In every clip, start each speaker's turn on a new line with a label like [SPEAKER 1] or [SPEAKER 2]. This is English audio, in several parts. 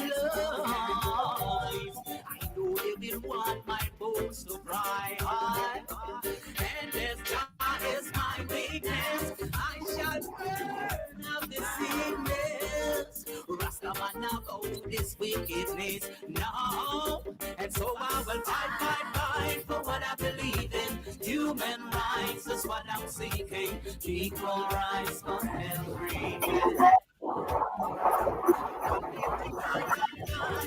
[SPEAKER 1] life. I know they will want my bones to cry high. And as God is my weakness, I shall burn out the sickness. Rastaman about this wickedness now. And so I will fight for what I believe in. Human rights is what I'm seeking. Equal rights for every man.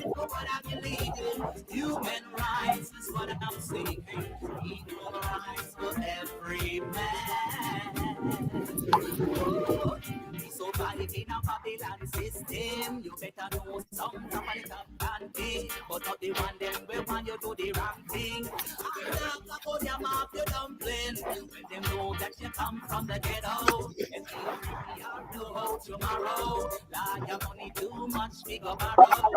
[SPEAKER 1] For what I believe in. Human rights is what I'm seeking. Equal rights for every man. Oh, so valid in a Babylon system. You better know some top of the top country, but not the one them will want you do the wrong thing. I love about your mouth, your dumpling. When them know that you come from the ghetto, and they are know tomorrow. Like your money too much, we go borrow.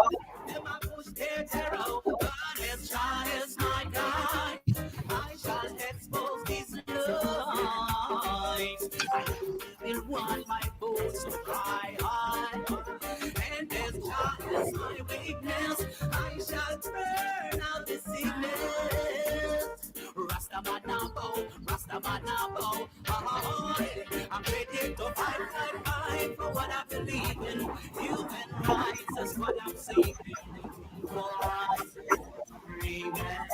[SPEAKER 1] Them a push their terror, but as try as my guide, I shall expose these lies. I will want my boots to cry high, and as God is my weakness, I shall turn out the sickness. Rastamanabo, Rastamanabo, I'm ready to fight for what I believe in. Human rights is what I'm seeking. For rights, free man.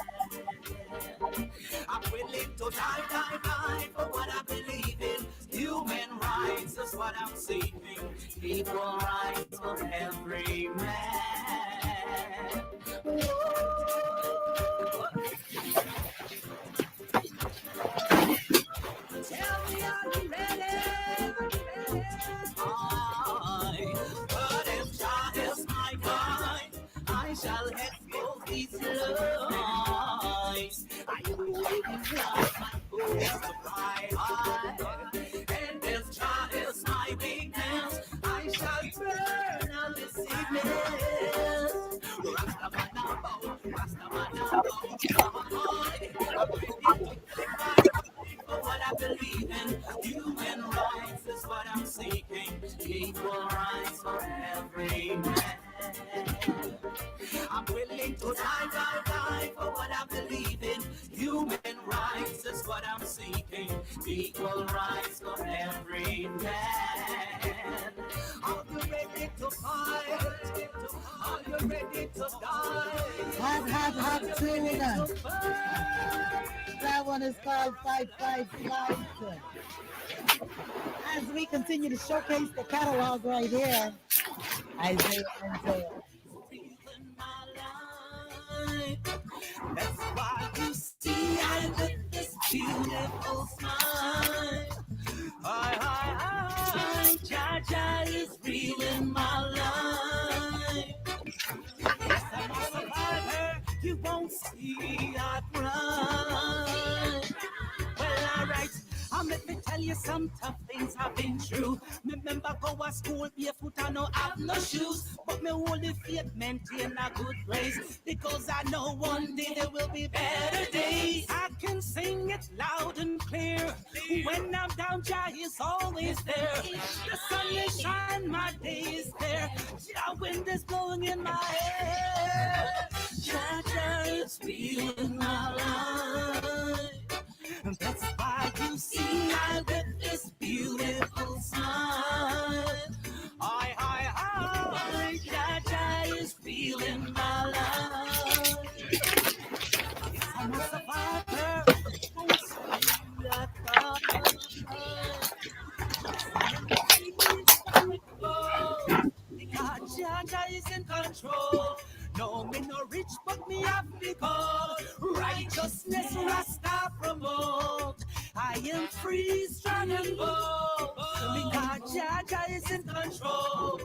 [SPEAKER 1] I'm willing to die for what I believe in. Human rights is what I'm seeking. Equal rights for every man. Tell me, are you ready? But if God is my guide, I shall expose these lies. I will want my voice to cry high. And if God is my weakness, I shall burn out the sickness. Rastamanabo, Rastamanabo, for what I believe in. Human rights is what I'm seeking. Equal rights for every man. I'm willing to die for what I believe in. Human rights is what I'm seeking. Equal rights for every man. Are you ready to fight? Are you ready to die?
[SPEAKER 2] Hot tuna. That one is called 555. As we continue to showcase the catalog right here, Isaiah.
[SPEAKER 1] That's why you see I with this beautiful smile. Jaja is real in my life. Yes, I'm a survivor. You won't see I cry. Well, alright. Let me tell you some tough things have been true. Remember go to school barefoot and no have no shoes, but me holy faith maintain a good place, because I know one day there will be better days. I can sing it loud and clear. When I'm down, Jah is always there. The sun is shine, my day is there. Jah wind is blowing in my hair. Jah is feeling my life. That's why you see I with this beautiful smile. Jaja is feeling my life. I'm a survivor. God, Jaja is in control. No, me no rich, but me have me call. Righteousness Rasta promote. I am free, strong and bold. Because Jaja is in control.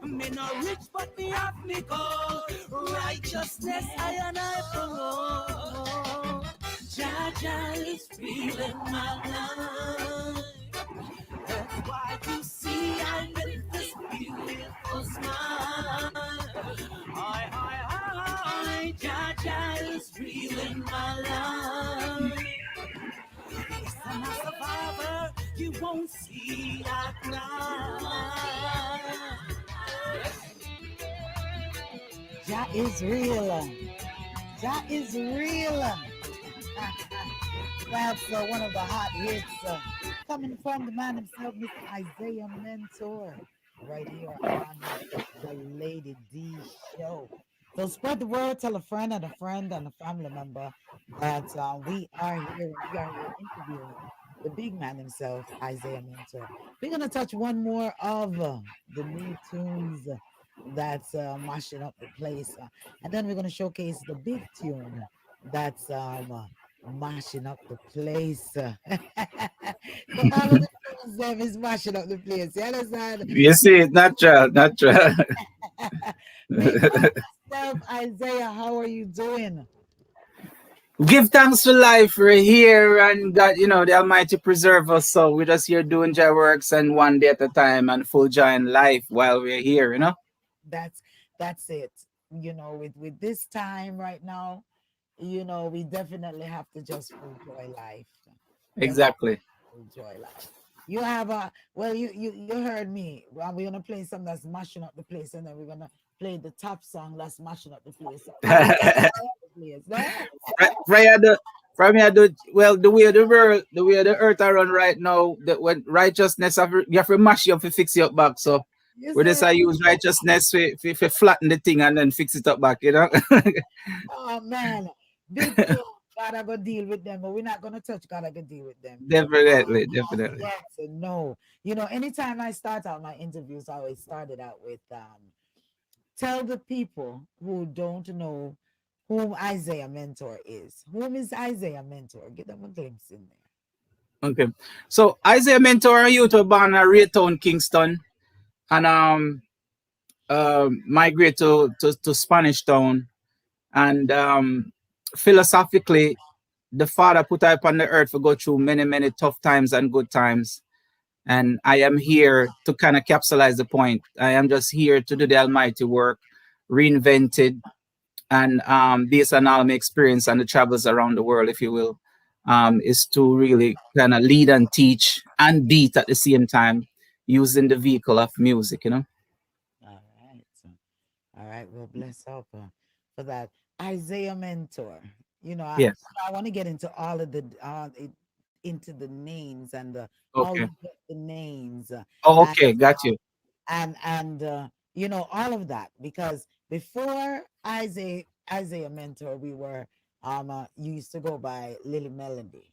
[SPEAKER 1] Me no rich, but me have me call. Righteousness I promote. Jaja is feeling my life. That's why you see I with this beautiful smile. Jaja is real in my life. Yes, I'm a survivor. You won't see I cry.
[SPEAKER 2] Jah is real. Jah is real. That's one of the hot hits coming from the man himself, Mr. Isaiah Mentor, right here on the Lady D Show. So spread the word, tell a friend and a friend and a family member that we are here interviewing the big man himself, Isaiah Mentor. We're gonna touch one more of the new tunes that's mashing up the place, and then we're gonna showcase the big tune that's mashing up the place. So all of the tunes them is mashing up the place. You understand?
[SPEAKER 3] You see, natural, natural.
[SPEAKER 2] Big man myself, Isaiah, how are you doing?
[SPEAKER 3] Give thanks for life. We're here, and God, the Almighty preserve us. So we're just here doing Jai works and one day at a time and full joy in life while we're here.
[SPEAKER 2] That's that's it. With this time right now, we definitely have to just enjoy life. Just
[SPEAKER 3] Exactly.
[SPEAKER 2] enjoy life. You have you heard me. Well, we're gonna play something that's mashing up the place, and then we're gonna play the top song that's mashing up the place. So all the place, no?
[SPEAKER 3] Prior to, from here, well, the way the earth are run right now, that when righteousness, you have to mash you up to fix you up back. So
[SPEAKER 2] You
[SPEAKER 3] we
[SPEAKER 2] see?
[SPEAKER 3] just use righteousness to flatten the thing and then fix it up back.
[SPEAKER 2] Oh man, big tune. Gotta go deal with them, but we're not gonna touch. Gotta go deal with them.
[SPEAKER 3] Definitely, definitely.
[SPEAKER 2] Yes and no. Anytime I start out my interviews, I always started out with tell the people who don't know whom Isaiah Mentor is. Whom is Isaiah Mentor? Give them a glimpse in there.
[SPEAKER 3] Okay. So Isaiah Mentor, you to born in Raytown, Kingston, and migrate to Spanish Town. And philosophically, the Father put I upon the earth to go through many, many tough times and good times. And I am here to kind of capsulize the point. I am just here to do the Almighty work, reinvented, and based on all my experience and the travels around the world, if you will, is to really kind of lead and teach and beat at the same time using the vehicle of music.
[SPEAKER 2] All right. All right. Well, bless up for that. Isaiah Mentor.
[SPEAKER 3] Yes.
[SPEAKER 2] I want to get into all of into the names and how
[SPEAKER 3] Okay.
[SPEAKER 2] you get the names
[SPEAKER 3] Oh,
[SPEAKER 2] and
[SPEAKER 3] okay. Got you.
[SPEAKER 2] all of that, because before Isaiah Mentor, we were you used to go by Lily Melody,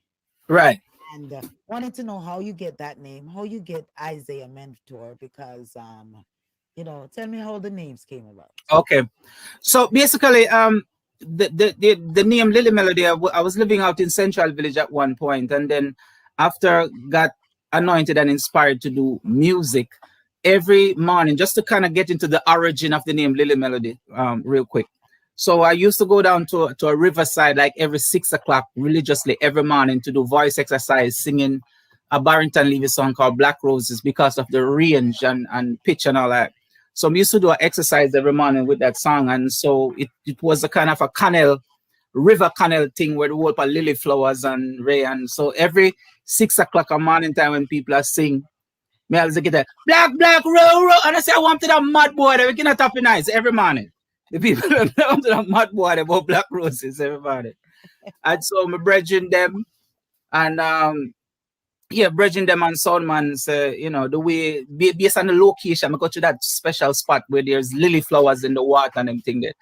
[SPEAKER 3] Right.
[SPEAKER 2] and wanted to know how you get that name, how you get Isaiah Mentor, because tell me how the names came about.
[SPEAKER 3] Okay. So basically, the name Lily Melody, I was living out in Central Village at one point, and then after got anointed and inspired to do music every morning, just to kind of get into the origin of the name Lily Melody, real quick. So I used to go down to a riverside like every 6 o'clock religiously every morning to do voice exercise, singing a Barrington Levy song called Black Roses because of the range and pitch and all that. So we used to do an exercise every morning with that song. And so it was a kind of a canal, river canal thing where the whole of lily flowers and ray. And so every 6 o'clock a morning time when people are sing, me always get that black, black, row, row. And I say, I want to that mad boy that we cannot tap in nice every morning. The people don't want to that mad boy about black roses every morning. And so my brethren them and yeah, bridging them and Soundman's, the way based on the location, I go to that special spot where there's lily flowers in the water and everything there.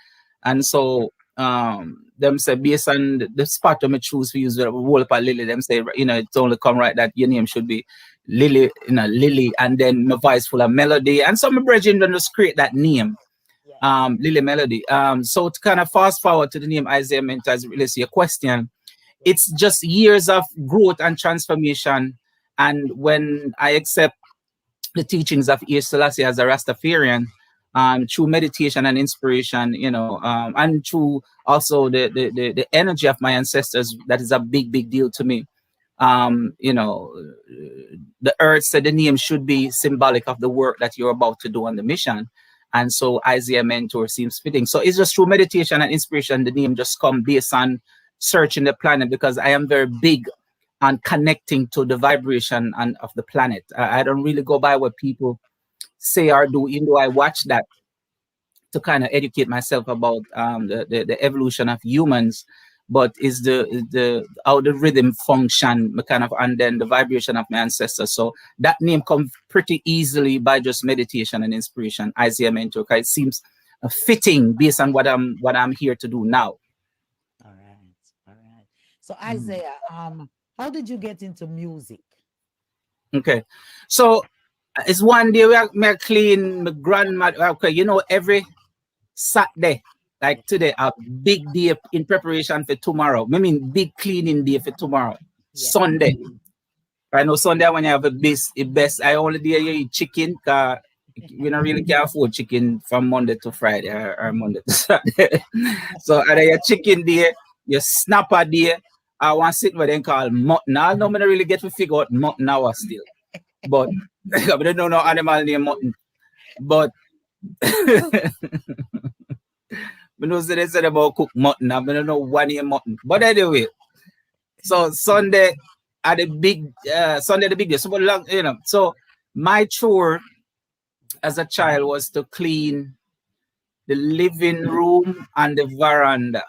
[SPEAKER 3] And so them say based on the spot I'm choose to use the whole of lily, them say, it's only come right that your name should be Lily, Lily, and then my voice full of melody. And so my brethren then just create that name,
[SPEAKER 2] Yes.
[SPEAKER 3] Lily Melody. So to kind of fast forward to the name Isaiah Mentor as it relates to your question, it's just years of growth and transformation. And when I accept the teachings of ISIAH Selassie as a Rastafarian, through meditation and inspiration, and through also the energy of my ancestors, that is a big, big deal to me. The earth said the name should be symbolic of the work that you're about to do on the mission. And so Isaiah Mentor seems fitting. So it's just through meditation and inspiration, the name just come based on searching the planet, because I am very big on connecting to the vibration and of the planet. I don't really go by what people say or do, even though I watch that. to kind of educate myself about the evolution of humans, but is the how the rhythm function, kind of, and then the vibration of my ancestors. So that name comes pretty easily by just meditation and inspiration. ISIAH Mentor, 'cause it seems fitting based on what I'm here to do now.
[SPEAKER 2] All right. All right. So
[SPEAKER 3] Mm.
[SPEAKER 2] Isaiah, how did you get into music?
[SPEAKER 3] Okay, so it's one day me clean my grandmother. Okay, every Saturday,
[SPEAKER 2] Yeah.
[SPEAKER 3] like today, a big day in preparation for tomorrow. I mean, big cleaning day for tomorrow.
[SPEAKER 2] Yeah.
[SPEAKER 3] Sunday. I know Sunday when you have a best. I only do you eat chicken, cause we don't really can afford chicken from Monday to Friday, or Monday to Saturday. So either your chicken day, your snapper day, I want to sit where they call mutton. I don't really get to figure out mutton now still. But I don't know animal named mutton. But I know they said about cook mutton. I don't know one name mutton. But anyway, so Sunday at the big Sunday the big day. So so my chore as a child was to clean the living room and the veranda.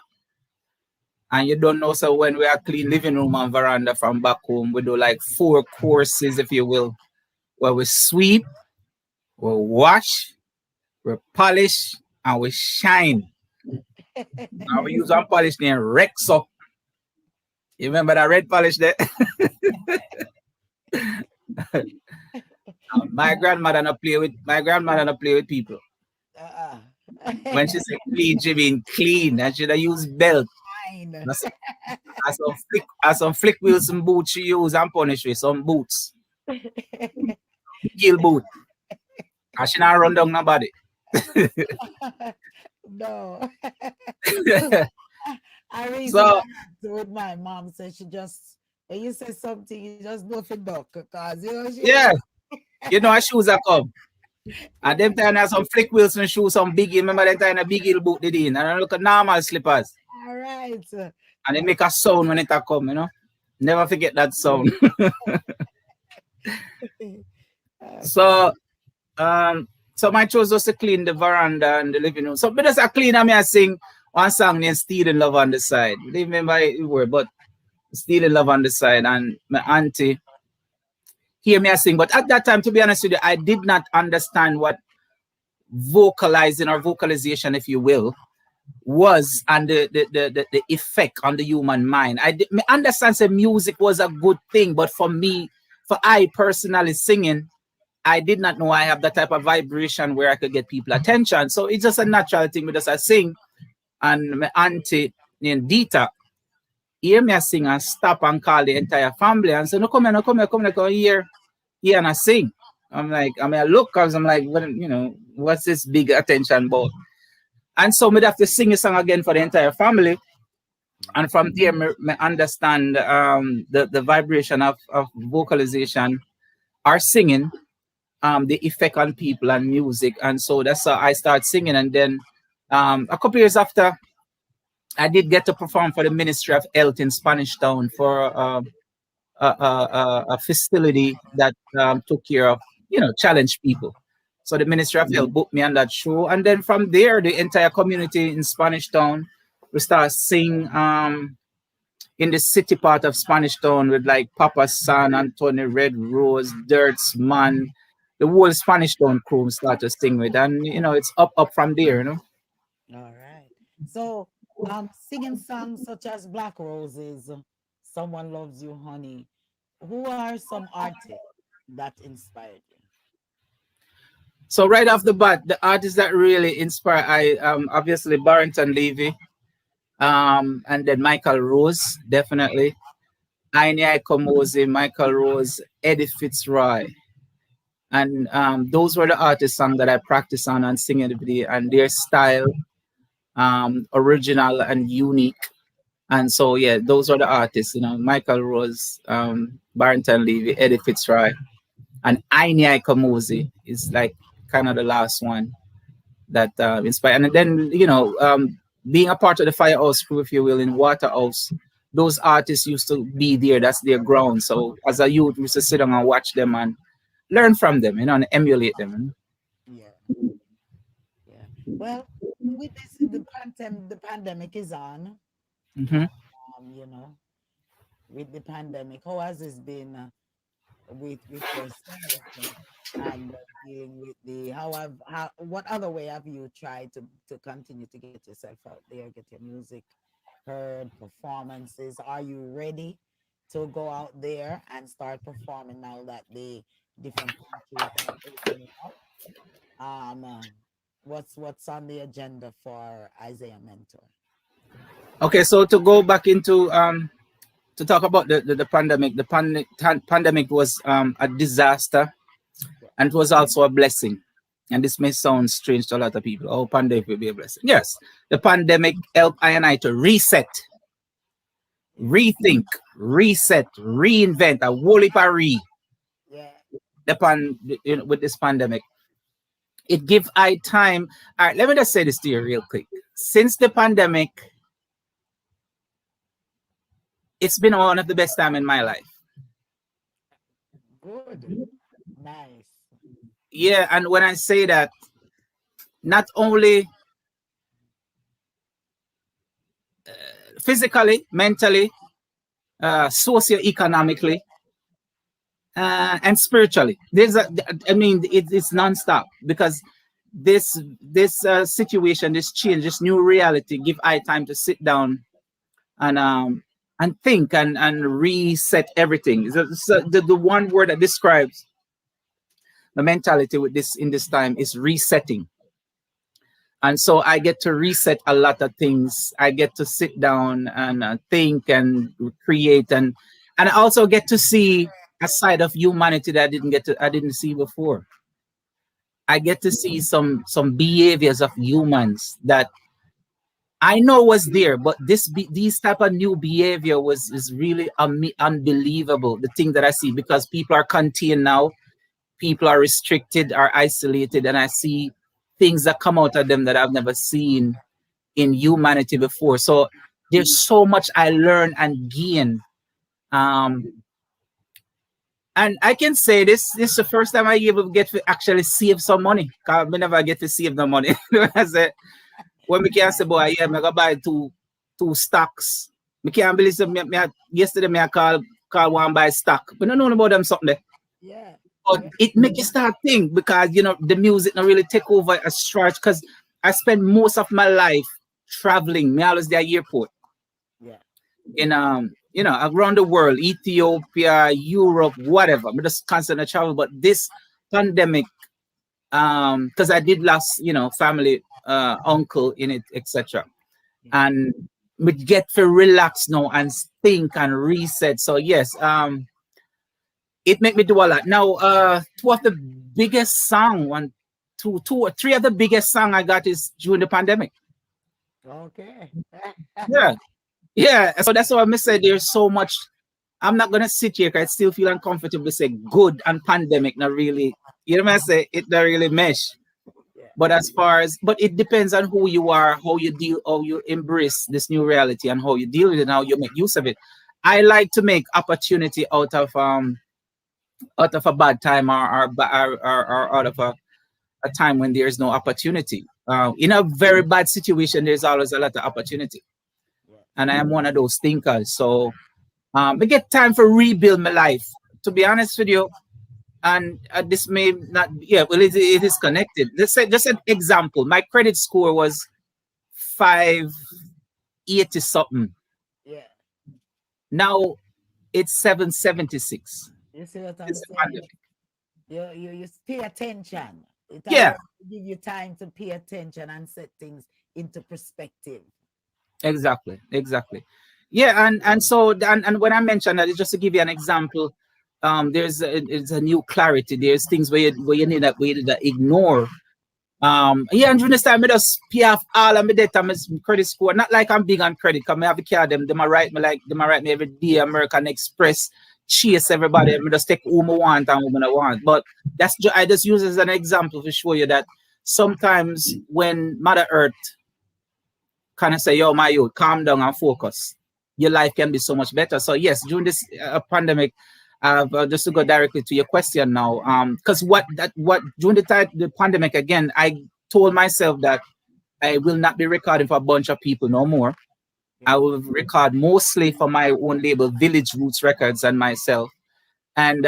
[SPEAKER 3] And you don't know, so when we are clean living room and veranda from back home, we do like 4 courses, if you will, where we sweep, we wash, we polish, and we shine. And we use one polish named Rexo. You remember that red polish there? My grandmother not play with people.
[SPEAKER 2] Uh-uh.
[SPEAKER 3] When she said clean, she mean clean. And she don't use belt.
[SPEAKER 2] Fine.
[SPEAKER 3] As some flick wheels, some boots she use and punish with some boots. Heel boot. And she not run down nobody.
[SPEAKER 2] No. I reason
[SPEAKER 3] So
[SPEAKER 2] with my mom said she just when you say something, you just go for duck because she
[SPEAKER 3] yeah, her shoes are come. And them time has some flick wheels and shoes, some big heel. Remember that time a big heel boot did in. And I look at normal slippers.
[SPEAKER 2] all right.
[SPEAKER 3] And they make a sound when it a come. Never forget that sound. So so my chores was to clean the veranda and the living room. So because I clean, I sing one song named Stealing Love on the Side. You didn't remember the word, but Stealing Love on the Side. And my auntie hear me sing. But at that time, to be honest with you, I did not understand what vocalizing or vocalization, if you will, was, and the effect on the human mind. I understand that music was a good thing, but for me, for I personally singing, I did not know I have that type of vibration where I could get people attention. So it's just a natural thing because I sing, and my auntie named Dita hear me sing and stop and call the entire family and say, "No, come here, no, come here, come here, come here and I sing." I'm like, I look, because I'm like, what's this big attention about? And so we'd have to sing a song again for the entire family. And from there, me understand the vibration of vocalization or singing, the effect on people and music. And so that's how I start singing. And then a couple years after, I did get to perform for the Ministry of Health in Spanish Town for a facility that took care of, challenged people. So the Ministry of Health booked me on that show. And then from there, the entire community in Spanish Town, we start singing in the city part of Spanish Town with like Papa San, Anthony Red Rose, Dirts Man, the whole Spanish Town crew we start to sing with. And, it's up from there.
[SPEAKER 2] All right. So singing songs such as Black Roses, Someone Loves You, Honey. Who are some artists that inspired you?
[SPEAKER 3] So right off the bat, the artists that really inspire, I obviously Barrington Levy, and then Michael Rose, definitely. ISIAH Kamosi, Michael Rose, Eddie Fitzroy. And those were the artist songs that I practiced on and sing in the video, and their style, original and unique. And so, yeah, those are the artists, Michael Rose, Barrington Levy, Eddie Fitzroy, and ISIAH Kamosi is like kind of the last one that inspired. And then, being a part of the Firehouse crew, if you will, in Waterhouse, those artists used to be there. That's their ground. So as a youth, we used to sit down and watch them and learn from them, and emulate them.
[SPEAKER 2] Yeah. Yeah. Well, with this, the pandemic is on.
[SPEAKER 3] Hmm.
[SPEAKER 2] You know, with the pandemic, how has this been with yourself and dealing with the how what other way have you tried to continue to get yourself out there, get your music heard, performances? Are you ready to go out there and start performing now that the different countries are opening up? What's on the agenda for Isaiah Mentor?
[SPEAKER 3] Okay, so to go back into to talk about the pandemic, pandemic was a disaster,
[SPEAKER 2] Yeah.
[SPEAKER 3] and it was also a blessing. And this may sound strange to a lot of people. Oh, pandemic will be a blessing. Yes, the pandemic helped I and I to reset,
[SPEAKER 2] Yes.
[SPEAKER 3] rethink, reset, reinvent, a whole heap of
[SPEAKER 2] Yeah.
[SPEAKER 3] the with this pandemic. It give I time. All right, let me just say this to you real quick. Since the pandemic, it's been one of the best time in my life.
[SPEAKER 2] Good. Nice.
[SPEAKER 3] Yeah, and when I say that, not only physically, mentally, socioeconomically, and spiritually. I mean, it's nonstop because this situation, this change, this new reality, give I time to sit down and think and reset everything. So the one word that describes the mentality with this in this time is resetting. And so I get to reset a lot of things. I get to sit down and think and create, and I also get to see a side of humanity that I didn't see before. I get to see some behaviors of humans that I know was there, but these type of new behavior was is really unbelievable. The thing that I see, because people are contained now, people are restricted, are isolated, and I see things that come out of them that I've never seen in humanity before. So there's so much I learn and gain. Um, and I can say this is the first time I able to get to actually save some money. Cause I never get to save the money. I said when we can say, boy, yeah, I go buy two stocks. Me can't believe it. Yesterday I call one buy stock. We don't know about them something there.
[SPEAKER 2] Yeah.
[SPEAKER 3] But
[SPEAKER 2] Yeah.
[SPEAKER 3] it make you start think because the music not really take over a stretch because I spend most of my life traveling. Me always the airport
[SPEAKER 2] Yeah.
[SPEAKER 3] in around the world, Ethiopia, Europe, whatever. I'm just constantly travel. But this pandemic, because I did last, family, uncle in it, etc.
[SPEAKER 2] Yeah.
[SPEAKER 3] And we get to relax now and think and reset. So yes, it made me do a lot. Now, two of the biggest song, two or three of the biggest song I got is during the pandemic.
[SPEAKER 2] Okay.
[SPEAKER 3] Yeah, yeah. So that's why I say there's so much. I'm not gonna sit here because I still feel uncomfortable to say good and pandemic. Not really. You know what I say? It don't really mesh.
[SPEAKER 2] Yeah.
[SPEAKER 3] But but it depends on who you are, how you deal, how you embrace this new reality, and how you deal with it, and how you make use of it. I like to make opportunity out of a bad time or out of a time when there is no opportunity. In a very bad situation, there's always a lot of opportunity,
[SPEAKER 2] Yeah.
[SPEAKER 3] and I am one of those thinkers. So I get time for rebuild my life. To be honest with you, and this may not, yeah, well, it is connected. Let's say just an example. My credit score was 580 something.
[SPEAKER 2] Yeah.
[SPEAKER 3] Now it's 776.
[SPEAKER 2] You see what I'm
[SPEAKER 3] It's a
[SPEAKER 2] saying?
[SPEAKER 3] pandemic.
[SPEAKER 2] You pay attention. It
[SPEAKER 3] Yeah,
[SPEAKER 2] allows to give you time to pay attention and set things into perspective.
[SPEAKER 3] exactly. Yeah, and so and when I mentioned that, it's just to give you an example. It's a new clarity. There's things where you need that way to ignore. Yeah, and during this time, I just pay off all of my debt and my credit score. Not like I'm big on credit, because I have a car, them I write me like them I write me every day, American Express, chase everybody, I just take whom I want and whom I want. But I just use it as an example to show you that sometimes when Mother Earth kind of say, yo, my youth, calm down and focus, your life can be so much better. So yes, during this pandemic, just to go directly to your question now, because what during the pandemic again, I told myself that I will not be recording for a bunch of people no more. I will record mostly for my own label, Village Roots Records, and myself. And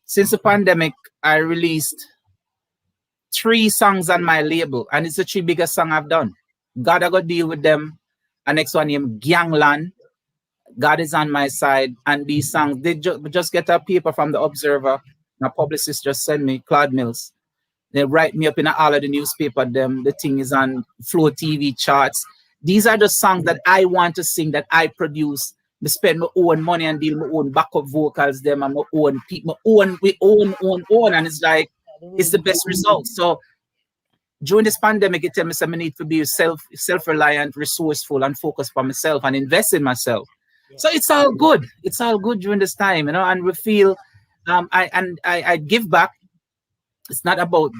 [SPEAKER 3] since the pandemic, I released 3 songs on my label, and it's the 3 biggest song I've done. God, I got deal with them. And next one named Gangland. God is on my side. And these songs, they just get a paper from the Observer. My publicist just sent me, Claude Mills. They write me up in all of the newspaper. Them the thing is on Flow TV charts. These are the songs that I want to sing, that I produce. I spend my own money and deal my own backup vocals, them and my own people, we own, and it's like it's the best result. So during this pandemic, it tells me that I need to be self-reliant, resourceful, and focused for myself and invest in myself. So it's all good. It's all good during this time, and we feel I give back. It's not about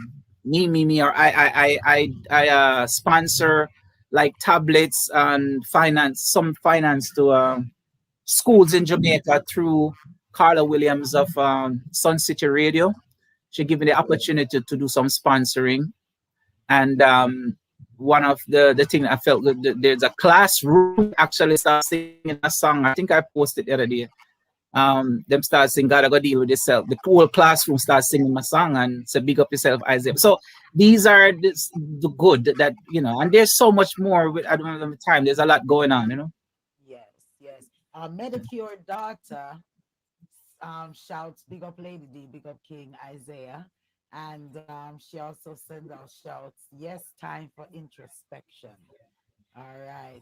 [SPEAKER 3] me, or I sponsor like tablets and some finance to schools in Jamaica through Carla Williams of Sun City Radio. She gave me the opportunity to do some sponsoring. And one of the thing I felt that there's a classroom actually start singing a song. I think I posted the other day. Them start singing "God I Got Deal With Yourself." The whole classroom starts singing my song and say "Big Up Yourself, ISIAH." So these are the good that and there's so much more. I don't have the time. There's a lot going on.
[SPEAKER 2] Yes. Medicure daughter shouts "Big Up Lady D, Big Up King ISIAH," and she also sends out shouts, "Yes, time for introspection." All right.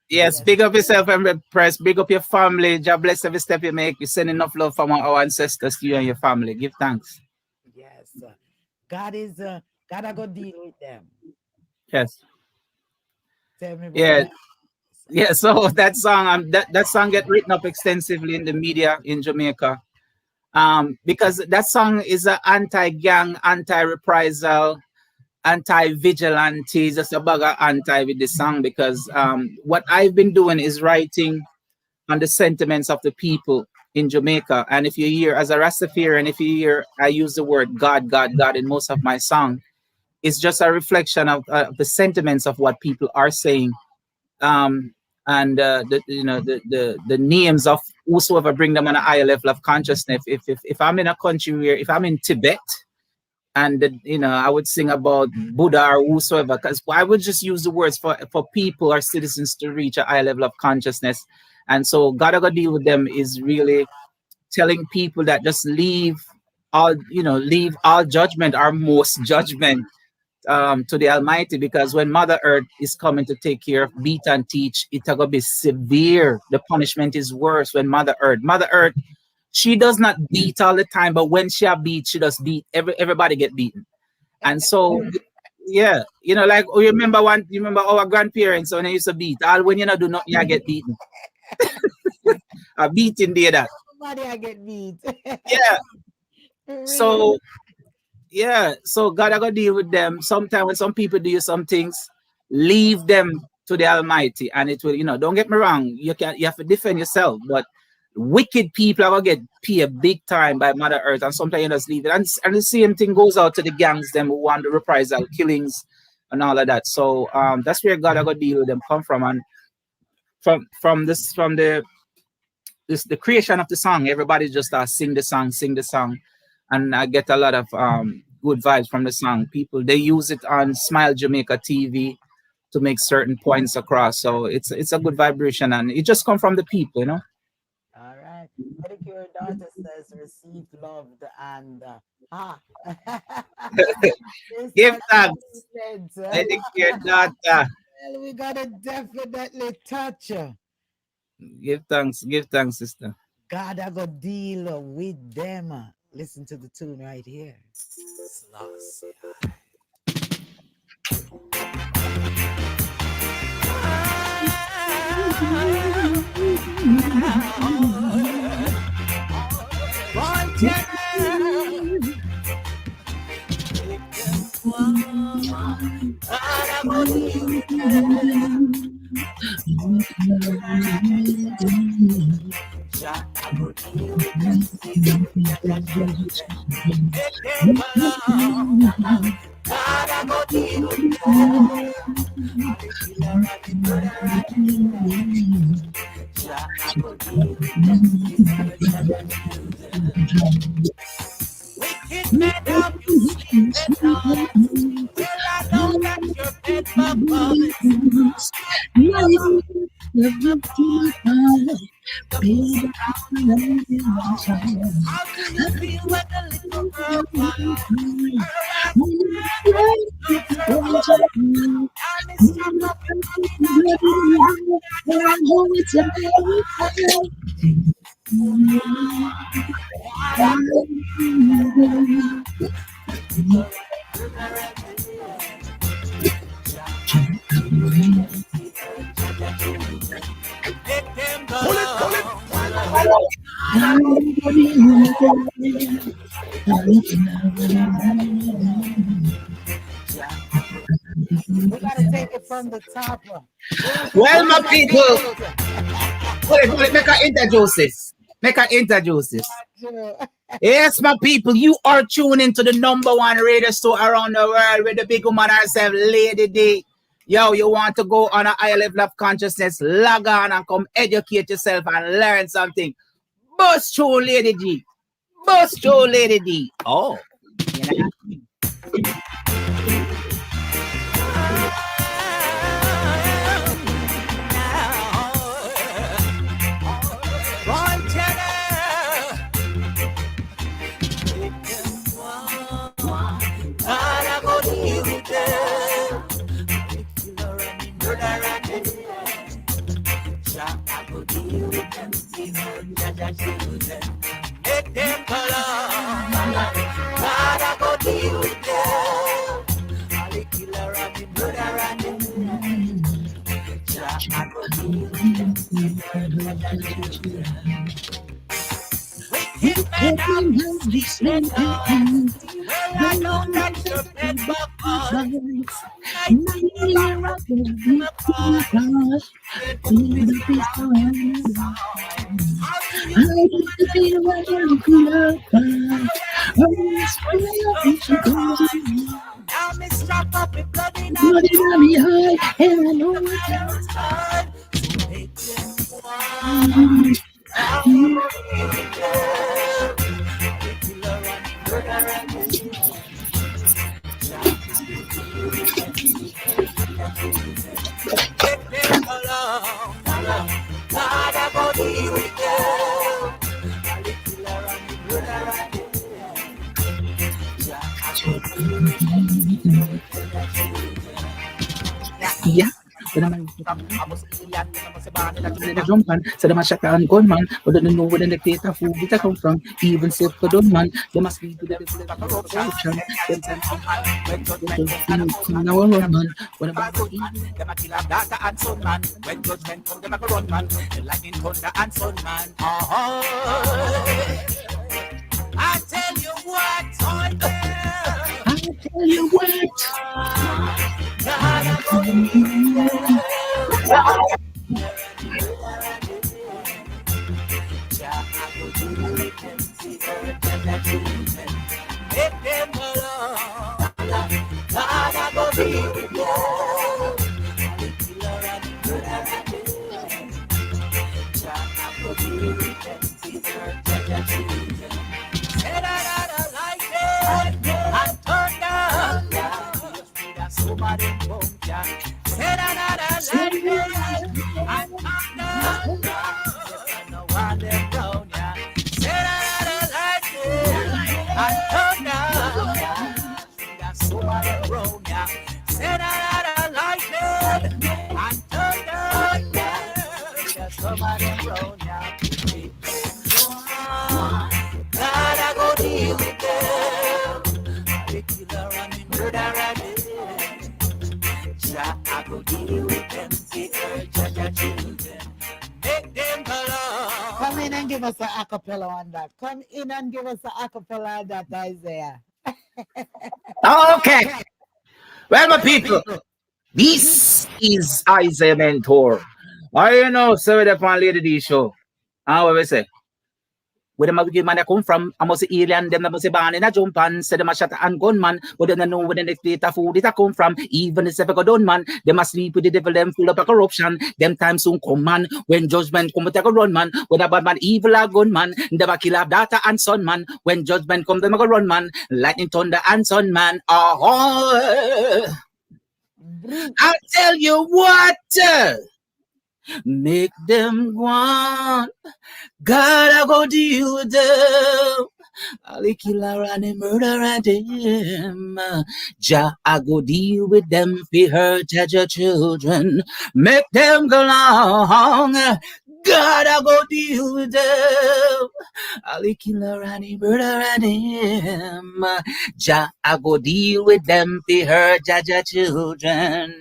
[SPEAKER 3] Yes, big up yourself and press. Big up your family. God bless every step you make. You send enough love from our ancestors to you and your family. Give thanks.
[SPEAKER 2] Yes. God I go deal with them.
[SPEAKER 3] Yes.
[SPEAKER 2] Tell me about
[SPEAKER 3] Yeah.
[SPEAKER 2] that.
[SPEAKER 3] Yeah. So that song, that song get written up extensively in the media in Jamaica. Because that song is an anti-gang, anti-reprisal, anti-vigilante, just a bag of anti with the song, because what I've been doing is writing on the sentiments of the people in Jamaica. And if you hear, as a Rastafarian, if you hear I use the word God, God, God in most of my song, it's just a reflection of the sentiments of what people are saying. And the names of whosoever bring them on a higher level of consciousness. If I'm in a country where, if I'm in Tibet, and I would sing about Buddha or whosoever, because I would just use the words for people or citizens to reach a high level of consciousness. And so God I Got Deal With Them is really telling people that just leave all judgment, or most judgment, to the Almighty, because when Mother Earth is coming to take care of, beat and teach, it's gonna be severe. The punishment is worse when Mother Earth, she does not beat all the time, but when she beat, she does beat. Everybody get beaten. And so, yeah, like you remember our grandparents when they used to beat. All when you do nothing, you get beaten. A beating there that.
[SPEAKER 2] Everybody I get beat.
[SPEAKER 3] Yeah.
[SPEAKER 2] Really?
[SPEAKER 3] So God I gotta deal with them. Sometimes when some people do some things, leave them to the Almighty, and it will, don't get me wrong, you have to defend yourself, but wicked people are gonna get paid big time by Mother Earth, and sometimes you just leave it. And the same thing goes out to the gangs, them who want the reprisal killings and all of that. So that's where God I gotta deal with them come from. And from the creation of the song, everybody just sing the song. And I get a lot of good vibes from the song. People, they use it on Smile Jamaica TV to make certain points across. So it's a good vibration, and it just come from the people,
[SPEAKER 2] All right. Medicure daughter says received, loved, and
[SPEAKER 3] Give thanks. Medicure daughter.
[SPEAKER 2] Well, we gotta definitely touch her.
[SPEAKER 3] Give thanks, sister.
[SPEAKER 2] God I go deal with them. Listen to the tune right here.
[SPEAKER 1] Well, I know that your bed bug was the pussy down. How do you feel when the little girl cries? Her ass looks her heart. Now me strap up in body, now me make them go.
[SPEAKER 2] We gotta take it from the top.
[SPEAKER 3] Well, my people, hold it, make I introduce this. Make I introduce this. Yes, my people, you are tuned into the #1 radio show around the world with the big woman herself, Lady D. Yo, you want to go on a higher level of consciousness, log on and come educate yourself and learn something. Bust through Lady D. Bust through Lady D. Oh, you know?
[SPEAKER 1] Make them color. God, I go deal with them. All the killer and the murderer and them. I go deal with them. Wicked men have sleeping dogs. Well, I know that your bed bug was. Now me strap up with blood in my heart, and I know it's hard to make them one.
[SPEAKER 3] Yeah. So naman jumpan sa naman siya kaan gunman but don't know where the data who did come from even safe for don't man they must be to the corruption now man what about
[SPEAKER 1] them a kill a daughter and son man when judgment come them a go run man lightning thunder and sun man I tell you what
[SPEAKER 3] I tell you what
[SPEAKER 2] Come in and give us an acapella on that. Come in and give us an acapella on that, Isaiah.
[SPEAKER 3] okay. Well, my people, this is ISIAH Mentor. I know, so we're on Lady D show. How will we say? Where them a wicked man they come from, I must say alien, them that must say born in a jump and say them a shot and gunman, but then they know where the next plate of food it a come from. Even if ever go done man, them a sleep with the devil, them full up of corruption. Them time soon come man, when judgment come to go run man, with a bad man, evil a gunman, them a kill a daughter and son man. When judgment come, them a go run man, lightning thunder and sun man. Oh, I tell you what, make them go on. God, I go deal with them. Ali killer and the murder and him. Jah, I go deal with them fi hurt your children. Make them go long. God, I go deal with them. Ali killer and the murder and him. Jah, I go deal with them fi hurt your children.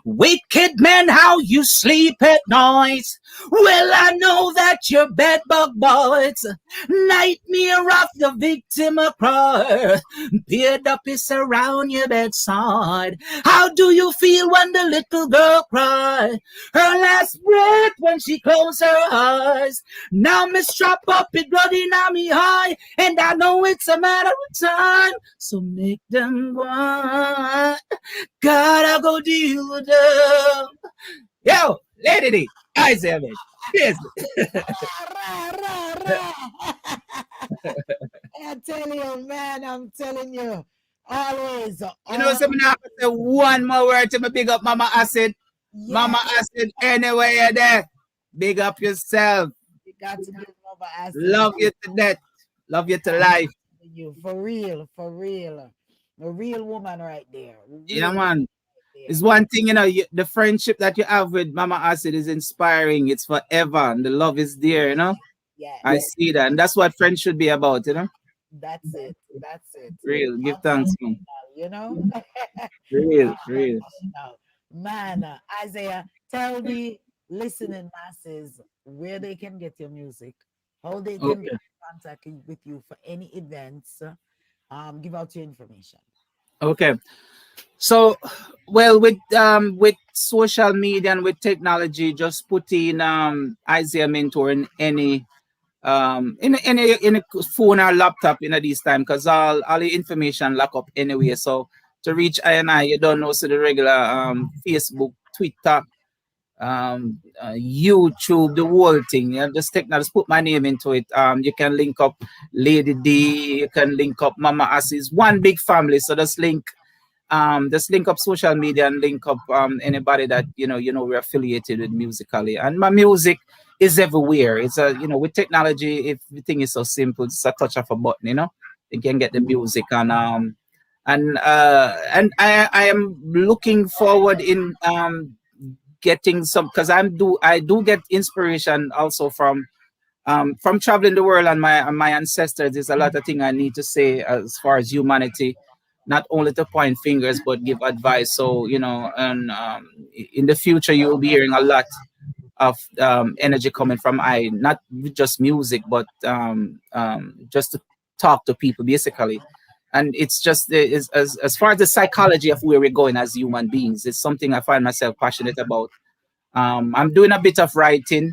[SPEAKER 3] Wicked men, how you sleep at night. Well, I know that your bed bug bites. Nightmare of the victim a cry. Beard up is around your bedside. How do you feel when the little girl cry? Her last breath when she closed her eyes. Now me strap up it blood in me eye. And I know it's a matter of time. So make them go. Gotta go deal with them. Yo, Lady D, ISIAH, man. Yes.
[SPEAKER 2] Rah, rah, rah. I tell you, man, I'm telling you, always.
[SPEAKER 3] You know, something I have to say one more word to me big up Mama Acid.
[SPEAKER 2] Yeah,
[SPEAKER 3] Mama Acid, anywhere you're there, big up yourself.
[SPEAKER 2] you got to give Mama Acid.
[SPEAKER 3] Love you to death. Love you to life.
[SPEAKER 2] You for real, a real woman right there.
[SPEAKER 3] Yeah,
[SPEAKER 2] Real
[SPEAKER 3] man.
[SPEAKER 2] right there.
[SPEAKER 3] It's one thing, you know, the friendship that you have with Mama Acid is inspiring. It's forever, and the love is there, you know.
[SPEAKER 2] Yeah,
[SPEAKER 3] I see that, and that's what friends should be about, you know.
[SPEAKER 2] that's it. That's it.
[SPEAKER 3] Real, give thanks, man.
[SPEAKER 2] You know,
[SPEAKER 3] Real, real.
[SPEAKER 2] Unconditional. Man, Isaiah, tell the listening masses where they can get your music, how they can
[SPEAKER 3] Okay.
[SPEAKER 2] get in contact with you for any events. Give out your information.
[SPEAKER 3] Okay. So, well, with social media and with technology, just put in ISIAH Mentor in any in a phone or laptop in a this time because all the information lock up anyway. So to reach I, you don't know so the regular Facebook, Twitter, YouTube, the whole thing. You just take now, just put my name into it. You can link up Lady D, you can link up Mama Assis, one big family. So just link up social media and link up anybody that we're affiliated with musically. And my music is everywhere. It's with technology, everything is so simple. It's a touch of a button, you can get the music and I am looking forward in getting some because I do get inspiration also from traveling the world and my ancestors. There's a lot of things I need to say as far as humanity, not only to point fingers but give advice. So and in the future you will be hearing a lot of energy coming from not just music but just to talk to people basically. And it's just as far as the psychology of where we're going as human beings, it's something I find myself passionate about. I'm doing a bit of writing.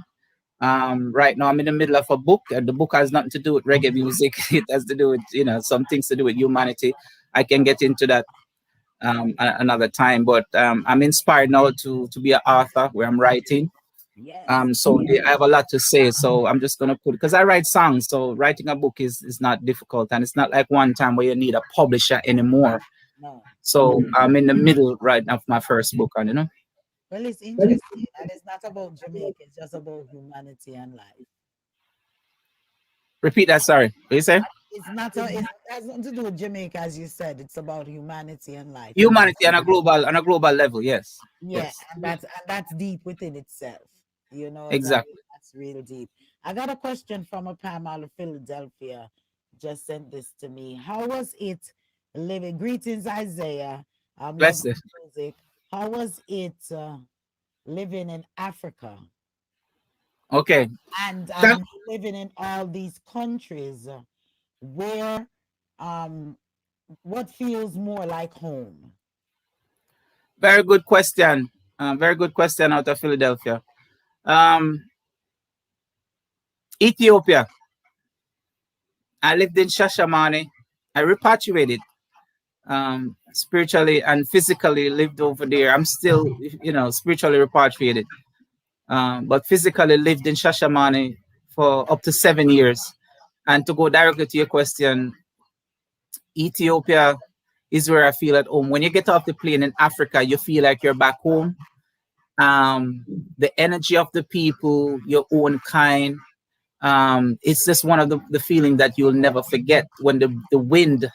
[SPEAKER 3] Right now, I'm in the middle of a book, and the book has nothing to do with reggae music. It has to do with, some things to do with humanity. I can get into that another time, but I'm inspired now to be an author where I'm writing.
[SPEAKER 2] Yes.
[SPEAKER 3] So I have a lot to say. So I'm just gonna put because I write songs. So writing a book is not difficult, and it's not like one time where you need a publisher anymore.
[SPEAKER 2] No.
[SPEAKER 3] So I'm in the middle right now of my first book, and
[SPEAKER 2] Well, it's interesting. And it's not about Jamaica, it's just about humanity and life.
[SPEAKER 3] repeat that. Sorry, what you say?
[SPEAKER 2] It has nothing to do with Jamaica, as you said. It's about humanity and life.
[SPEAKER 3] Humanity on a global level. Yes,
[SPEAKER 2] Yeah,
[SPEAKER 3] yes,
[SPEAKER 2] and that's deep within itself.
[SPEAKER 3] exactly.
[SPEAKER 2] That's real deep. I got a question from a Pam out of Philadelphia. Just sent this to me. How was it living? Greetings, Isaiah. Love
[SPEAKER 3] Bless it.
[SPEAKER 2] music. How was it living in Africa
[SPEAKER 3] Okay.
[SPEAKER 2] and
[SPEAKER 3] Thank-
[SPEAKER 2] living in all these countries? Where, what feels more like home?
[SPEAKER 3] Very good question. Very good question out of Philadelphia. Um, Ethiopia. I lived in Shashamane. I repatriated spiritually and physically lived over there. I'm still, spiritually repatriated, but physically lived in Shashamane for up to 7 years. And to go directly to your question, Ethiopia is where I feel at home. When you get off the plane in Africa, you feel like you're back home. The energy of the people, your own kind. It's just one of the feeling that you'll never forget. When the wind,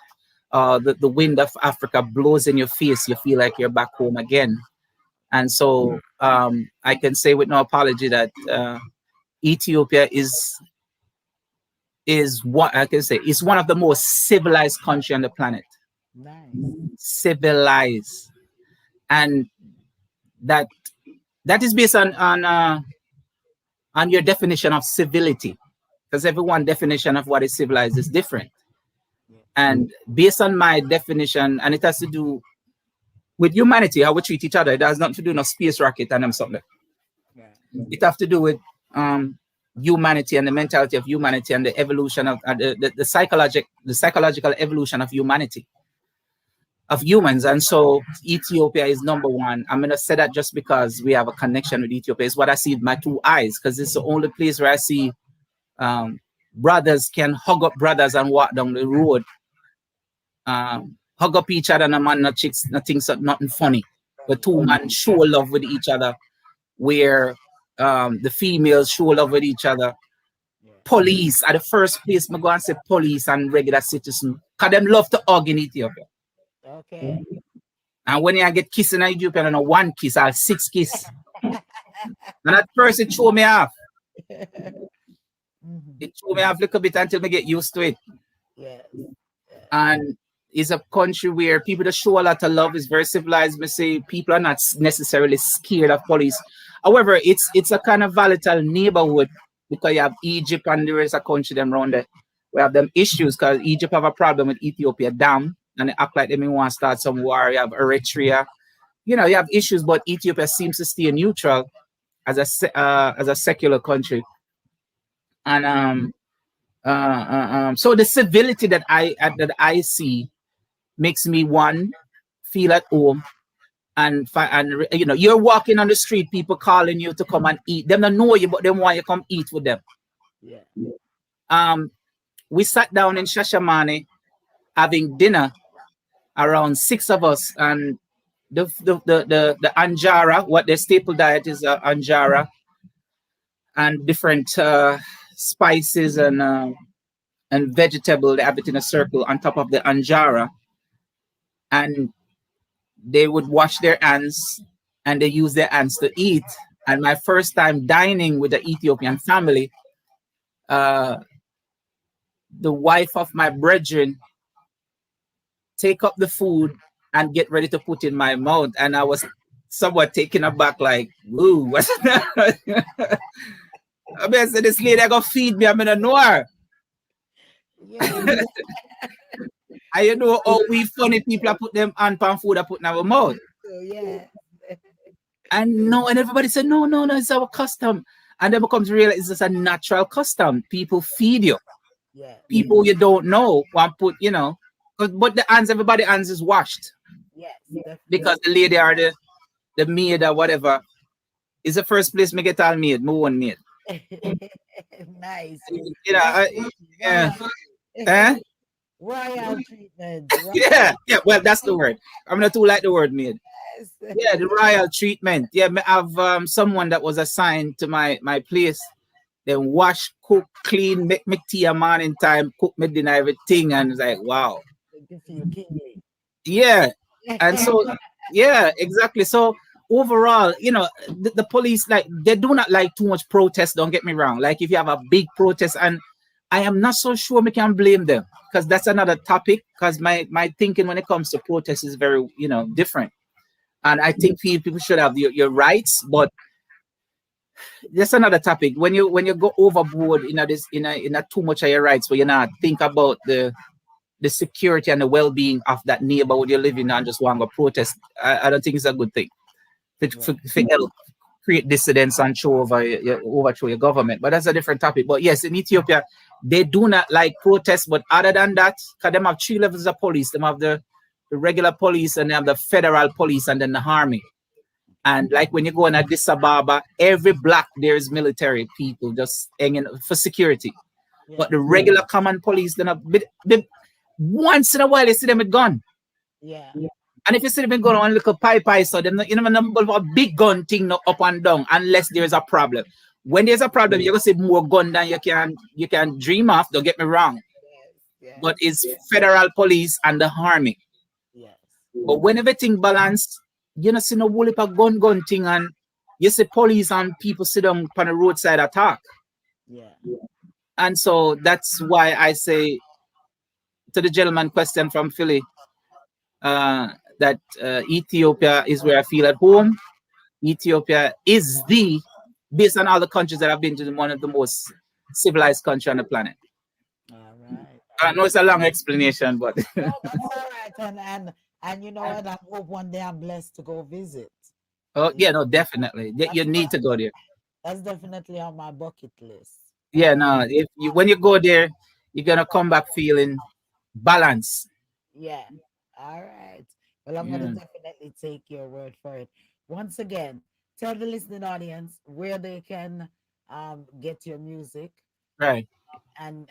[SPEAKER 3] the wind of Africa blows in your face, you feel like you're back home again. And so I can say with no apology that Ethiopia is what I can say is one of the most civilized country on the planet.
[SPEAKER 2] Nice.
[SPEAKER 3] Civilized, and that is based on your definition of civility, because everyone's definition of what is civilized is different.
[SPEAKER 2] Yeah.
[SPEAKER 3] And based on my definition, and it has to do with humanity, how we treat each other. It has nothing to do with no space rocket and something.
[SPEAKER 2] Yeah.
[SPEAKER 3] It has to do with humanity and the mentality of humanity and the evolution of the psychological evolution of humanity, of humans. And so Ethiopia is number one. I'm gonna say that just because we have a connection with Ethiopia. It's what I see with my two eyes, because it's the only place where I see brothers can hug up brothers and walk down the road, hug up each other, and a man not chicks, nothing, nothing funny. The two men show love with each other, where the females show love with each other.
[SPEAKER 2] Yeah.
[SPEAKER 3] Police are the first place I go and say police and regular citizens, because them love to hug in Ethiopia.
[SPEAKER 2] Okay.
[SPEAKER 3] And when I get kissing in Ethiopia, I don't know one kiss or 6 kiss. And at first it threw me off.
[SPEAKER 2] Mhm.
[SPEAKER 3] It threw me off a little bit until I get used to it.
[SPEAKER 2] Yeah.
[SPEAKER 3] And it's a country where people that show a lot of love, is very civilized. Me say people are not necessarily scared of police. However, it's a kind of volatile neighborhood, because you have Egypt and the rest of the country them around there. We have them issues because Egypt have a problem with Ethiopia dam, and they act like they may want to start some war. You have Eritrea, you have issues, but Ethiopia seems to stay neutral as a secular country. And so the civility that I see makes me one feel at home, and you're walking on the street, people calling you to come and eat. Them don't know you, but they want you to come eat with them.
[SPEAKER 2] Yeah.
[SPEAKER 3] We sat down in Shashamane having dinner, around 6 of us, and the anjara, what their staple diet is, anjara and different spices and vegetable. They have it in a circle on top of the anjara, and they would wash their hands and they use their hands to eat. And my first time dining with the Ethiopian family, the wife of my brethren take up the food and get ready to put in my mouth, and I was somewhat taken aback, like, ooh, what's that? I mean, I said, this lady gonna feed me, I'm gonna know her.
[SPEAKER 2] Yeah.
[SPEAKER 3] And you know how we funny people are put them hand pan food, I put in our mouth.
[SPEAKER 2] So yeah.
[SPEAKER 3] And everybody said, no, it's our custom. And then becomes real, it's just a natural custom. People feed you.
[SPEAKER 2] Yeah.
[SPEAKER 3] People you don't know want put, but the hands, everybody hands is washed.
[SPEAKER 2] Yes.
[SPEAKER 3] Because the lady or the maid or whatever is the first place me get all maid, my own maid.
[SPEAKER 2] Nice.
[SPEAKER 3] Yeah.
[SPEAKER 2] Royal treatment.
[SPEAKER 3] Yeah, well, that's the word. I'm not too like the word maid.
[SPEAKER 2] Yes.
[SPEAKER 3] Yeah, the royal treatment. Yeah, I have someone that was assigned to my place. Then wash, cook, clean, make me tea a morning time, cook me dinner, everything. And it's like, wow. Yeah. And so, yeah, exactly. So overall, the police, like, they do not like too much protest. Don't get me wrong. Like, if you have a big protest, and I am not so sure we can blame them, because that's another topic. Because my thinking when it comes to protest is very, different. And I think people should have your rights, but that's another topic. When you go overboard in a too much of your rights, where you not think about the security and the well-being of that neighborhood you're living in and just want to protest, I don't think it's a good thing. For help, create dissidents and show over overthrow your government. But that's a different topic. But yes, in Ethiopia, they do not like protests. But other than that, because them have three levels of police. Them have the regular police, and they have the federal police, and then the army. And like when you go in Addis Ababa, every block there is military people just hanging for security. But
[SPEAKER 2] Yes.
[SPEAKER 3] the regular common police, then once in a while you see them with gun.
[SPEAKER 2] Yeah.
[SPEAKER 3] And if you see them with gun on little pipe, so them you know number a big gun thing no up and down unless there's a problem. When there's a problem, you're gonna see more gun than you can dream of. Don't get me wrong,
[SPEAKER 2] Yes. Yes.
[SPEAKER 3] but it's federal police and the army.
[SPEAKER 2] Yes.
[SPEAKER 3] But when everything balanced, you know see no whole heap of gun thing, and you see police and people sit down on the roadside attack.
[SPEAKER 2] Yeah.
[SPEAKER 3] And so that's why I say to the gentleman question from Philly, that Ethiopia is where I feel at home. Ethiopia is based on all the countries that I've been to, one of the most civilized country on the planet.
[SPEAKER 2] All right.
[SPEAKER 3] I know it's a long explanation, but
[SPEAKER 2] No, that's all right. And you know what? I hope one day I'm blessed to go visit.
[SPEAKER 3] oh yeah, no, definitely. You need to go there.
[SPEAKER 2] That's definitely on my bucket list.
[SPEAKER 3] Yeah, no, if you when you go there, you're gonna come back feeling balanced.
[SPEAKER 2] Yeah. All right. Well, I'm
[SPEAKER 3] Yeah.
[SPEAKER 2] going to definitely take your word for it. Once again, tell the listening audience where they can get your music
[SPEAKER 3] Right.
[SPEAKER 2] and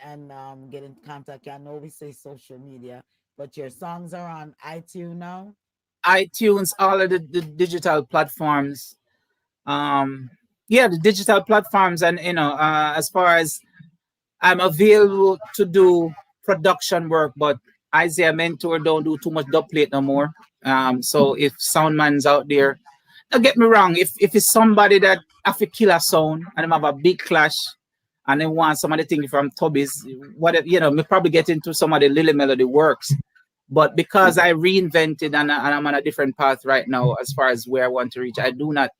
[SPEAKER 2] get in contact. I know we say social media, but your songs are on iTunes now.
[SPEAKER 3] iTunes, all of the digital platforms. Yeah, the digital platforms, and as far as I'm available to do production work, but ISIAH Mentor don't do too much dub plate no more. So if soundman's out there, don't get me wrong, if it's somebody that have to kill a sound and them have a big clash and they want some of the thing from Tubby's, whatever, me probably get into some of the Lily Melody works. But because I reinvented and I'm on a different path right now as far as where I want to reach, I do not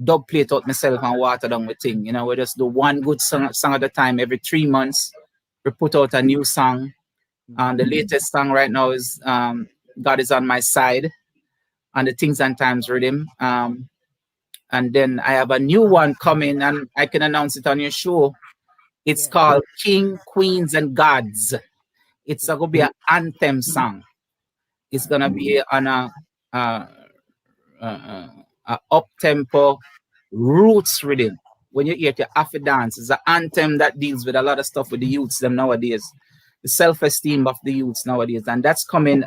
[SPEAKER 3] dub plate out myself and water down the thing. We just do one good song at a time. Every 3 months, we put out a new song. And the latest song right now is God is on My Side on the Things and Times rhythm. And then I have a new one coming, and I can announce it on your show. It's
[SPEAKER 2] Yeah.
[SPEAKER 3] called King, Queens, and Gods. It's going to be an anthem song. It's going to be on a up-tempo roots rhythm. When you hear it, you have to dance. It's an anthem that deals with a lot of stuff with the youths them nowadays. The self-esteem of the youths nowadays. And that's coming.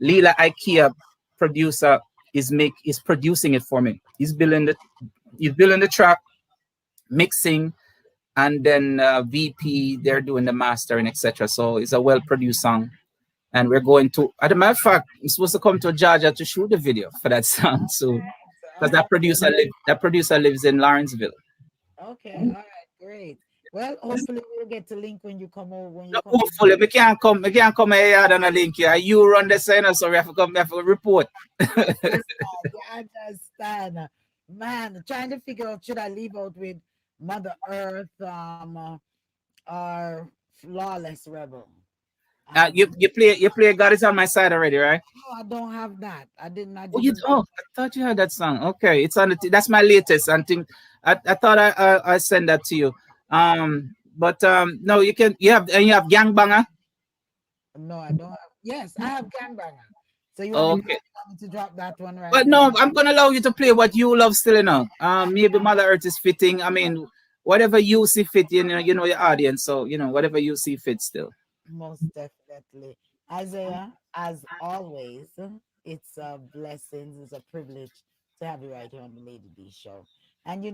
[SPEAKER 3] Leela IKEA producer is producing it for me. He's building the track, mixing, and then VP, they're doing the mastering, etc. So it's a well-produced song. And we're going to, as a matter of fact, I'm supposed to come to Georgia to shoot the video for that song soon. Because that producer lives in Lawrenceville.
[SPEAKER 2] Okay. All right. Great. Well, hopefully we'll get to link when you come over. When you
[SPEAKER 3] No,
[SPEAKER 2] come.
[SPEAKER 3] hopefully we can't come here and a link here. You run the center, so we have to report.
[SPEAKER 2] I understand. Man, trying to figure out should I leave out with Mother Earth or Flawless Rebel.
[SPEAKER 3] You play God is on My Side already, right?
[SPEAKER 2] No, I don't have that. I didn't.
[SPEAKER 3] Oh, I thought you had that song. Okay, it's on that's my latest. I think I thought I sent that to you. But no, you have Gangbanger.
[SPEAKER 2] No, I don't have. Yes, I have Gangbanger. So you
[SPEAKER 3] Okay.
[SPEAKER 2] want me to drop that one right
[SPEAKER 3] But
[SPEAKER 2] now?
[SPEAKER 3] no, I'm gonna allow you to play what you love still, maybe Mother Earth is fitting. I mean, whatever you see fit, you know your audience. So whatever you see fit still.
[SPEAKER 2] Most definitely. ISIAH, as always, it's a blessing, it's a privilege to have you right here on the Lady D show. And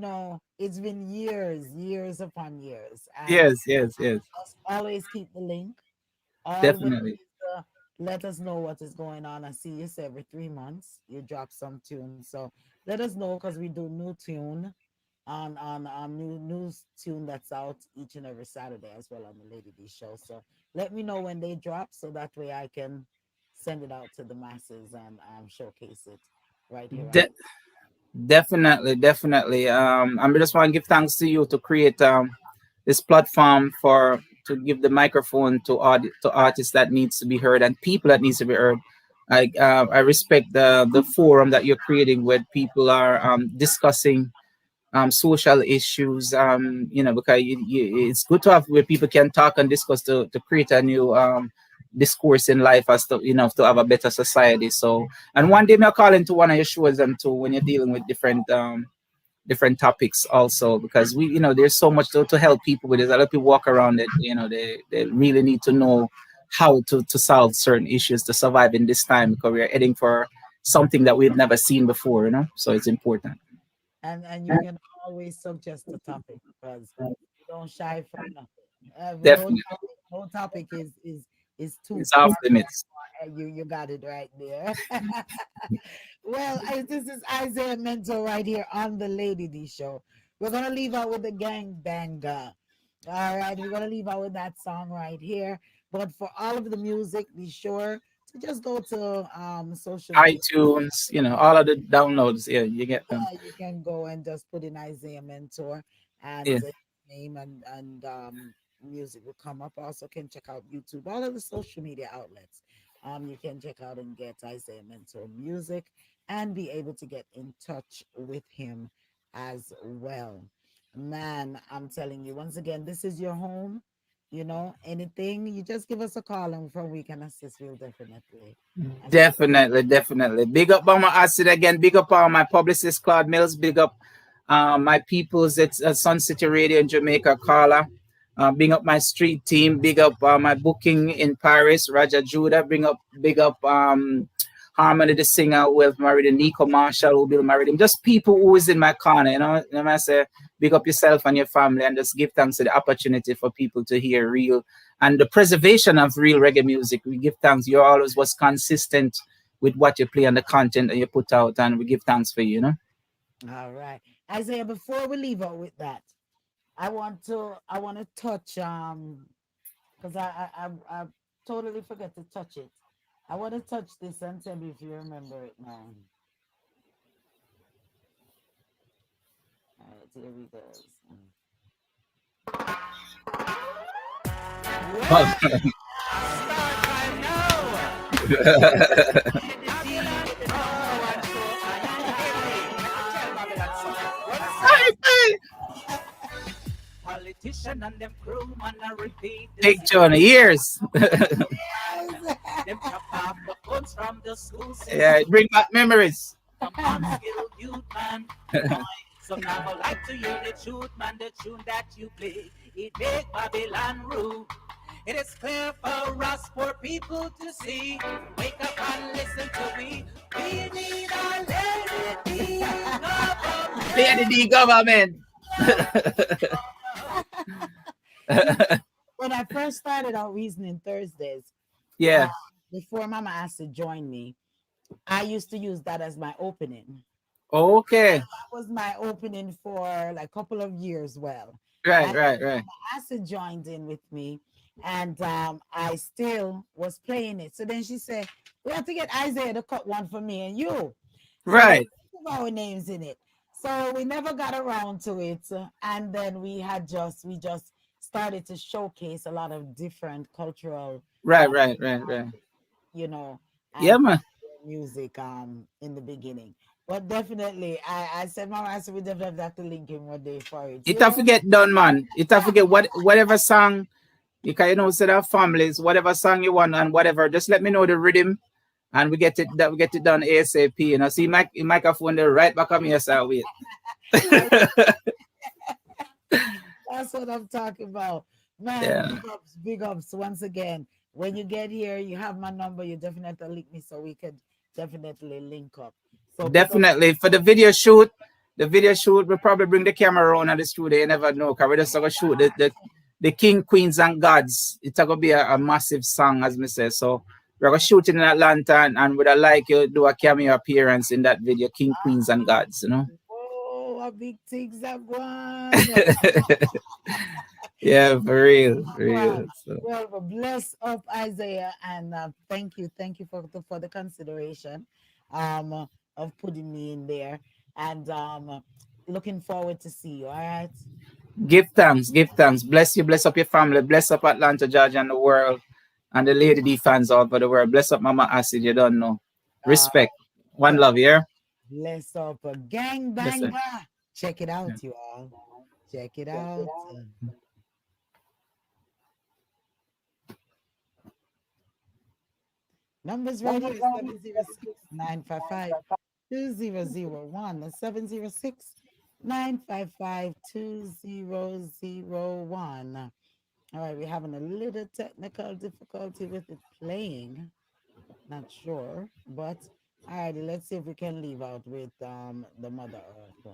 [SPEAKER 2] it's been years upon years. And
[SPEAKER 3] Yes.
[SPEAKER 2] just always keep the link. Always
[SPEAKER 3] Definitely.
[SPEAKER 2] let us know what is going on. I see you say every 3 months you drop some tunes. So let us know because we do new tune on new news tune that's out each and every Saturday as well on the Lady D show. So let me know when they drop so that way I can send it out to the masses and showcase it right here.
[SPEAKER 3] De- Definitely. I just want to give thanks to you to create this platform to give the microphone to artists that needs to be heard and people that needs to be heard. I respect the forum that you're creating where people are discussing social issues, because it's good to have where people can talk and discuss to create a new discourse in life as to, to have a better society. So, and one day I'll call into one of your shows them too when you're dealing with different topics also, because there's so much to help people with. There's a lot of people walk around that they really need to know how to solve certain issues to survive in this time, because we're heading for something that we've never seen before, so it's important.
[SPEAKER 2] And you can always suggest a topic because we don't shy from nothing.
[SPEAKER 3] Definitely.
[SPEAKER 2] No topic is too
[SPEAKER 3] It's off
[SPEAKER 2] far.
[SPEAKER 3] limits.
[SPEAKER 2] You got it right there. Well, this is Isaiah Mentor right here on the Lady D Show. We're gonna leave out with the gang banger. All right, we're gonna leave out with that song right here. But for all of the music, be sure to just go to social media.
[SPEAKER 3] iTunes, all of the downloads. Yeah, you get them.
[SPEAKER 2] You can go and just put in Isaiah Mentor and
[SPEAKER 3] Yeah,
[SPEAKER 2] name and music will come up. Also can check out YouTube, all of the social media outlets. You can check out and get Isaiah Mentor music and be able to get in touch with him as well. Man, I'm telling you, once again, this is your home. Anything, you just give us a call and from we can assist you definitely.
[SPEAKER 3] definitely. Big up Mama Acid again. Big up my publicist Claude Mills. Big up my peoples at Sun City Radio in Jamaica, Carla. Big up my street team. Big up my booking in Paris, Raja Judah. Big up Harmony the singer who have married him, Nico Marshall who will married him. Just people who is in my corner, I say big up yourself and your family and just give thanks to the opportunity for people to hear real and the preservation of real reggae music. We give thanks. You always was consistent with what you play and the content that you put out, and we give thanks for you,
[SPEAKER 2] All right. Isaiah, before we leave out with that, I want to touch because I totally forget to touch it. I want to touch this and tell me if you remember it now. All right, here we go.
[SPEAKER 3] Well,
[SPEAKER 2] Well, start right now.
[SPEAKER 1] Politician and them crew man a repeat the
[SPEAKER 3] take 20 years.
[SPEAKER 1] them chop off the guns from the school system.
[SPEAKER 3] Yeah, bring back memories.
[SPEAKER 1] From unskilled youth man. So now I like to hear the truth, man, the tune that you play. It make Babylon rule. It is clear for us poor people to see. Wake up and listen to me. We need a lady government.
[SPEAKER 3] Lady D government.
[SPEAKER 2] When I first started out Reasoning Thursdays,
[SPEAKER 3] Yeah.
[SPEAKER 2] before Mama asked to join me, I used to use that as my opening.
[SPEAKER 3] Okay.
[SPEAKER 2] That was my opening for like a couple of years. Well,
[SPEAKER 3] Right.
[SPEAKER 2] Acid joined in with me, and I still was playing it. So then she said, "We have to get Isaiah to cut one for me and you." So
[SPEAKER 3] Right.
[SPEAKER 2] our names in it. So we never got around to it, and then we just started to showcase a lot of different cultural,
[SPEAKER 3] Right.
[SPEAKER 2] um, you know,
[SPEAKER 3] Yeah,
[SPEAKER 2] and
[SPEAKER 3] man.
[SPEAKER 2] music in the beginning. But definitely, I said, Mama, I said we definitely have to link him one day for it.
[SPEAKER 3] It have to get done, man. It have to get whatever song you can, set our families, whatever song you want and whatever. Just let me know the rhythm, and we get it done ASAP. See, microphone there right back on me. Yes, I wait.
[SPEAKER 2] That's what I'm talking about. Man,
[SPEAKER 3] Yeah.
[SPEAKER 2] big ups once again. When you get here, you have my number. You definitely link me so we could definitely link up. So big up.
[SPEAKER 3] Definitely for the video shoot, we'll probably bring the camera around at the studio. You never know, because we're just gonna shoot the King, Queens, and Gods. It's gonna be a massive song, as me say. So we're gonna shoot it in Atlanta, and would I like you do a cameo appearance in that video, King, Queens, and Gods,
[SPEAKER 2] Oh, a big things are going.
[SPEAKER 3] Yeah, for real. So.
[SPEAKER 2] Well, bless up Isaiah, and thank you for the consideration of putting me in there, and looking forward to see you. All right.
[SPEAKER 3] Give thanks. Bless you, bless up your family, bless up Atlanta, Georgia, and the world, and the Lady D fans all over the world. Bless up Mama Acid, you don't know. Respect. One love, yeah?
[SPEAKER 2] Bless up a gang
[SPEAKER 3] Yes, sir.
[SPEAKER 2] banger. Check it out, you all. Check it out. Numbers right here 706-955-2001. 706-955-2001. All right, we're having a little technical difficulty with it playing. Not sure, but all righty, let's see if we can leave out with the Mother Earth.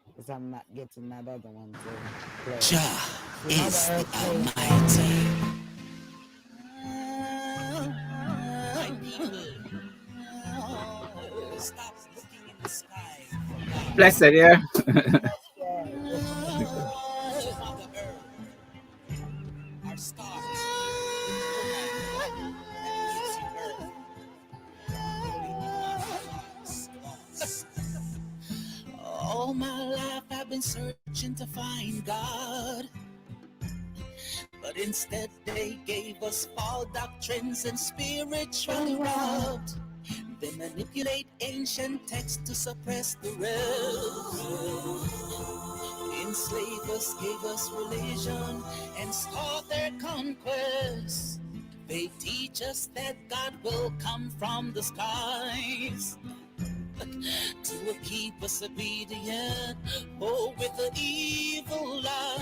[SPEAKER 2] Because I'm not getting that other one to play.
[SPEAKER 1] Jah
[SPEAKER 2] See, Mother
[SPEAKER 1] is the
[SPEAKER 2] Earth plays
[SPEAKER 1] Almighty. My people, stop looking in the sky for God.
[SPEAKER 3] Blessed, yeah.
[SPEAKER 1] Mother Earth, our stars, woman that gives you earth, all my life I've been searching to find God, but instead they gave us false doctrines and spiritual route. They manipulate ancient texts to suppress the real. Enslave us, gave us religion, and start their conquest. They teach us that God will come from the skies to keep us obedient, oh, with the evil lies.